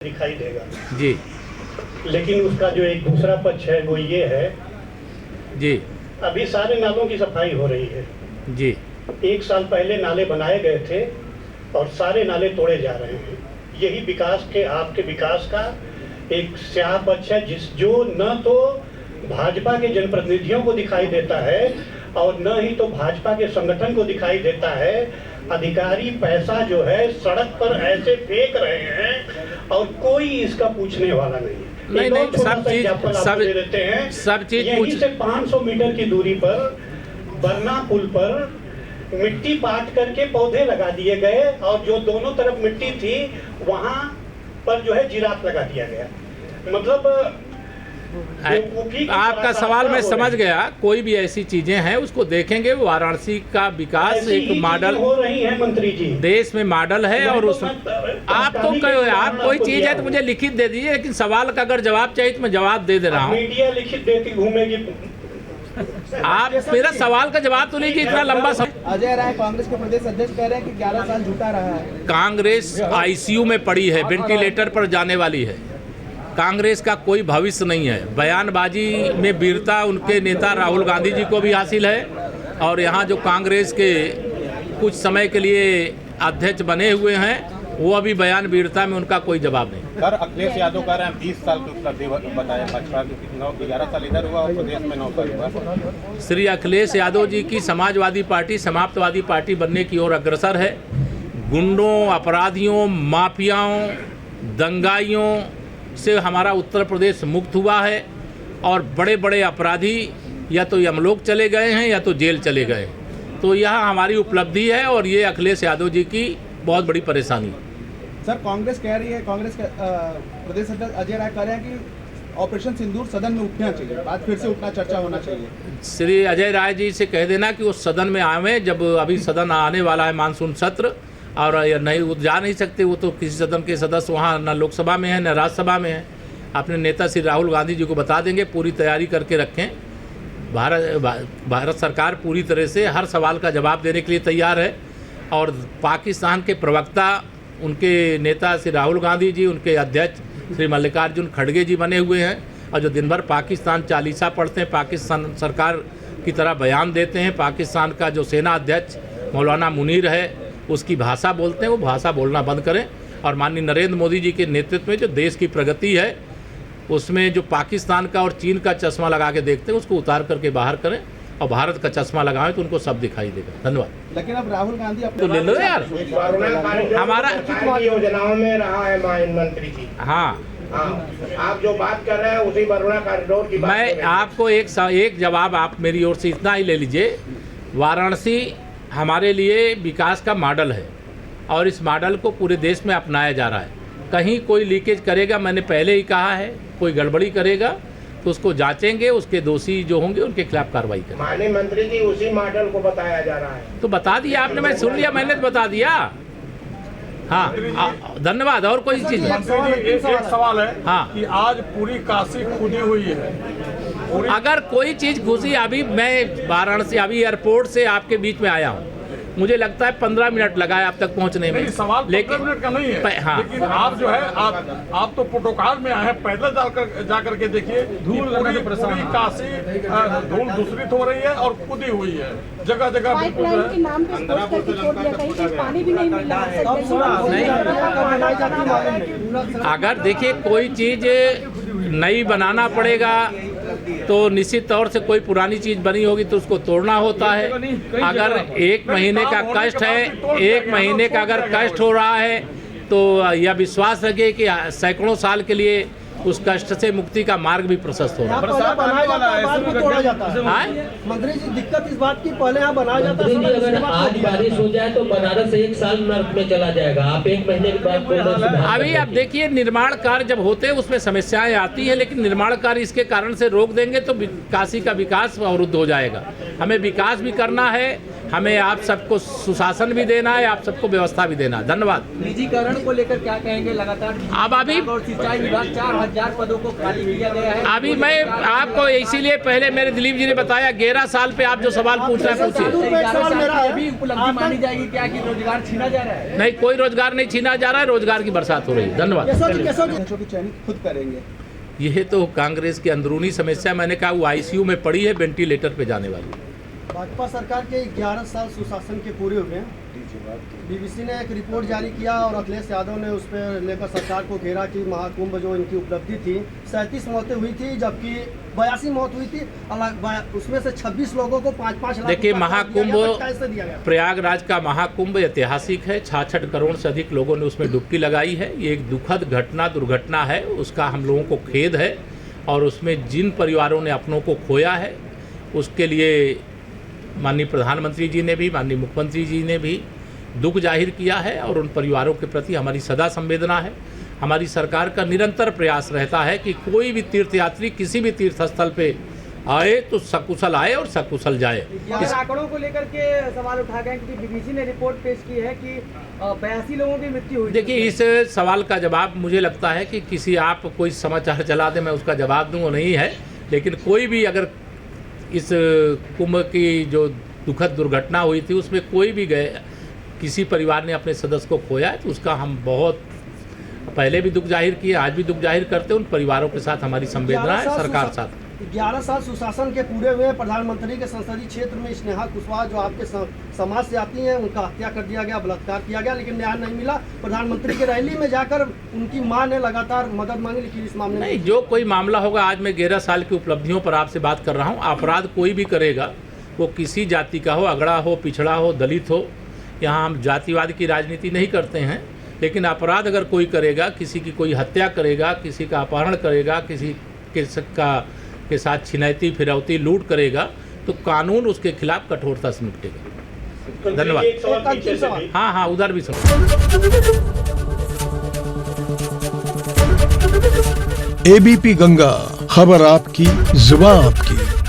दिखाई देगा जी। लेकिन उसका जो एक दूसरा पक्ष है वो ये है जी अभी सारे नालों की सफाई हो रही है जी। 1 साल पहले नाले बनाए गए थे और सारे नाले तोड़े जा रहे हैं। यही विकास के आपके विकास का एक स्याह पक्ष है जो न तो भाजपा के जनप्रतिनिधियों को दिखाई देता है और न ही तो भाजपा के संगठन को दिखाई देता है। अधिकारी पैसा जो है सड़क पर ऐसे फेंक रहे हैं और कोई इसका पूछने वाला नहीं है। नहीं, सब चीज यहीं से 500 मीटर की दूरी पर बरना पुल पर मिट्टी पाट करके पौधे लगा दिए गए और जो दोनों तरफ मिट्टी थी वहां पर जो है जिराफ लगा दिया गया। मतलब आपका सवाल मैं समझ गया। कोई भी ऐसी चीजें हैं उसको देखेंगे। वाराणसी का विकास एक मॉडल हो रही है मंत्री जी, देश में मॉडल है और उस आप कोई चीज है तो मुझे लिखित दे दीजिए, लेकिन सवाल का अगर जवाब चाहिए तो मैं जवाब दे रहा हूँ। मीडिया लिखित देती घूमेगी। आप मेरा सवाल का जवाब तो लीजिए, इतना लंबा समय। अजय राय कांग्रेस के प्रदेश अध्यक्ष कह रहे हैं कि 11 साल झूठा रहा है। कांग्रेस आईसीयू में पड़ी है, वेंटिलेटर पर जाने वाली है। कांग्रेस का कोई भविष्य नहीं है। बयानबाजी में वीरता उनके नेता राहुल गांधी जी को भी हासिल है और यहाँ जो कांग्रेस के कुछ समय के लिए अध्यक्ष बने हुए हैं वो अभी बयान वीरता में उनका कोई जवाब नहीं। सर, अखिलेश यादव कह रहे हैं 20 साल की उपलब्धि बताया। भाजपा की 11 साल इधर हुआ और प्रदेश में 9 साल हुआ। श्री अखिलेश यादव जी की समाजवादी पार्टी समाप्तवादी पार्टी बनने की ओर अग्रसर है। गुंडों, अपराधियों, माफियाओं, दंगाइयों से हमारा उत्तर प्रदेश मुक्त हुआ है और बड़े बड़े अपराधी या तो यमलोक चले गए हैं या तो जेल चले गए। तो यह हमारी उपलब्धि है और ये अखिलेश यादव जी की बहुत बड़ी परेशानी है। सर, कांग्रेस कह रही है, कांग्रेस के प्रदेश अध्यक्ष अजय राय कह रहे हैं कि ऑपरेशन सिंदूर सदन में उठना चाहिए, बात फिर से उठना, चर्चा होना चाहिए। श्री अजय राय जी से कह देना कि वो सदन में आवे। जब अभी सदन आने वाला है मानसून सत्र और नहीं वो जा नहीं सकते, वो तो किसी सदन के सदस्य वहाँ न लोकसभा में है न राज्यसभा में है। अपने नेता श्री राहुल गांधी जी को बता देंगे, पूरी तैयारी करके रखें। भारत सरकार पूरी तरह से हर सवाल का जवाब देने के लिए तैयार है और पाकिस्तान के प्रवक्ता उनके नेता श्री राहुल गांधी जी, उनके अध्यक्ष श्री मल्लिकार्जुन खड़गे जी बने हुए हैं और जो दिन भर पाकिस्तान चालीसा पढ़ते हैं, पाकिस्तान सरकार की तरह बयान देते हैं। पाकिस्तान का जो सेना अध्यक्ष मौलाना मुनीर है उसकी भाषा बोलते हैं, वो भाषा बोलना बंद करें और माननीय नरेंद्र मोदी जी के नेतृत्व में जो देश की प्रगति है उसमें जो पाकिस्तान का और चीन का चश्मा लगा के देखते हैं उसको उतार करके बाहर करें और भारत का चश्मा लगाएं तो उनको सब दिखाई देगा। धन्यवाद। लेकिन अब राहुल गांधी तो ले लो यार, हमारा योजनाओं में रहा है माननीय मंत्री जी। हाँ, आप जो बात कर रहे हैं उसी वरुणा कॉरिडोर की बात मैं आपको एक जवाब आप मेरी ओर से इतना ही ले लीजिए। वाराणसी हमारे लिए विकास का मॉडल है और इस मॉडल को पूरे देश में अपनाया जा रहा है। कहीं कोई लीकेज करेगा, मैंने पहले ही कहा है, कोई गड़बड़ी करेगा तो उसको जांचेंगे, उसके दोषी जो होंगे उनके खिलाफ कार्रवाई करेंगे। माननीय मंत्री जी उसी मॉडल को बताया जा रहा है। तो बता दिया आपने, मैं सुन लिया, मैंने तो बता दिया। हाँ, धन्यवाद। और कोई चीज? एक सवाल है हाँ, कि आज पूरी काशी खुदी हुई है। अगर कोई चीज घुसी, अभी मैं वाराणसी अभी एयरपोर्ट से आपके बीच में आया हूँ, मुझे लगता है 15 मिनट लगा है आप तक पहुंचने में। सवाल 15 मिनट का नहीं है। हाँ, लेकिन आप जो है आप तो प्रोटोकॉल में आए हैं, पैदल जाकर के देखिए, पूरी काशी धूल दूषित हो रही है और खुदी हुई है जगह जगह। अगर देखिए कोई चीज नई बनाना पड़ेगा तो निश्चित तौर से कोई पुरानी चीज बनी होगी तो उसको तोड़ना होता है। अगर 1 महीने का कष्ट है, 1 महीने का अगर कष्ट हो रहा है तो यह विश्वास रखिए कि सैकड़ों साल के लिए उस कष्ट से मुक्ति का मार्ग भी प्रशस्त हो रहा है। मंत्री जी, दिक्कत इस बात की, पहले यहाँ बनाया जाता है, अगर आज बारिश हो जाए तो बनारस 1 साल नर्क में चला जाएगा। आप 1 महीने के बाद अभी अब देखिए, निर्माण कार्य जब होते हैं उसमें समस्याएं आती है, लेकिन निर्माण कार्य इसके कारण से रोक देंगे तो काशी का विकास अवरुद्ध हो जाएगा। हमें विकास भी करना है, हमें आप सबको सुशासन भी देना है, आप सबको व्यवस्था भी देना है। धन्यवाद। निजीकरण को लेकर क्या कहेंगे? लगातार अब अभी और सिंचाई विभाग 4000 पदों को खाली किया गया है। अभी मैं आपको इसीलिए पहले मेरे दिलीप जी ने बताया 11 साल पे आप जो सवाल पूछना है पूछिए। अभी उपलब्धि मानी जाएगी क्या कि रोजगार छीना जा रहा है? नहीं, कोई रोजगार नहीं छीना जा रहा है, रोजगार की बरसात हो रही है। धन्यवाद। चयनित खुद करेंगे। यह तो कांग्रेस की अंदरूनी समस्या, मैंने कहा वो आईसीयू में पड़ी है, वेंटिलेटर पे जाने वाली। भाजपा सरकार के 11 साल सुशासन के पूरे हुए हैं। बीबीसी ने एक रिपोर्ट जारी किया और अखिलेश यादव ने उस पर लेकर सरकार को घेरा कि महाकुंभ जो इनकी उपलब्धि थी, 37 मौतें हुई थी जबकि 82 मौत हुई थी। उसमें से 26 लोगों को 5-5 लाख। देखिए, महाकुंभ प्रयागराज का महाकुंभ ऐतिहासिक है। 66 करोड़ से अधिक लोगों ने उसमें डुबकी लगाई है। ये एक दुखद दुर्घटना है, उसका हम लोगों को खेद है। और उसमें जिन परिवारों ने अपनों को खोया है उसके लिए माननीय प्रधानमंत्री जी ने भी, माननीय मुख्यमंत्री जी ने भी दुख जाहिर किया है और उन परिवारों के प्रति हमारी सदा संवेदना है। हमारी सरकार का निरंतर प्रयास रहता है कि कोई भी तीर्थयात्री किसी भी तीर्थ स्थल पे आए तो सकुशल आए और सकुशल जाए। इस आंकड़ों को लेकर के सवाल उठा गए कि बीबीसी ने रिपोर्ट पेश की है कि 82 लोगों की मृत्यु हुई। देखिए, इस सवाल का जवाब मुझे लगता है कि किसी आप कोई समाचार चला दे, मैं उसका जवाब दूँ, वो नहीं है। लेकिन कोई भी अगर इस कुंभ की जो दुखद दुर्घटना हुई थी उसमें कोई भी किसी परिवार ने अपने सदस्य को खोया है तो उसका हम बहुत पहले भी दुख जाहिर किए, आज भी दुख जाहिर करते हैं। उन परिवारों के साथ हमारी संवेदना है, सरकार साथ। 11 साल सुशासन के पूरे हुए। प्रधानमंत्री के संसदीय क्षेत्र में स्नेहा कुशवाहा जो आपके समाज से आती हैं, उनका हत्या कर दिया गया, बलात्कार किया गया, लेकिन न्याय नहीं मिला। प्रधानमंत्री की रैली में जाकर उनकी मां ने लगातार मदद मांगी, लेकिन इस मामले में नहीं, जो कोई मामला होगा। आज मैं 11 साल की उपलब्धियों पर आपसे बात कर रहा हूँ। अपराध कोई भी करेगा, वो किसी जाति का हो, अगड़ा हो, पिछड़ा हो, दलित हो। यहाँ हम जातिवाद की राजनीति नहीं करते हैं, लेकिन अपराध अगर कोई करेगा, किसी की कोई हत्या करेगा, किसी का अपहरण करेगा, किसी के साथ छिनैती फिरौती लूट करेगा, तो कानून उसके खिलाफ कठोरता से निपटेगा। धन्यवाद। हाँ, उधर भी सुनो। एबीपी गंगा, खबर आपकी, जुबान आपकी।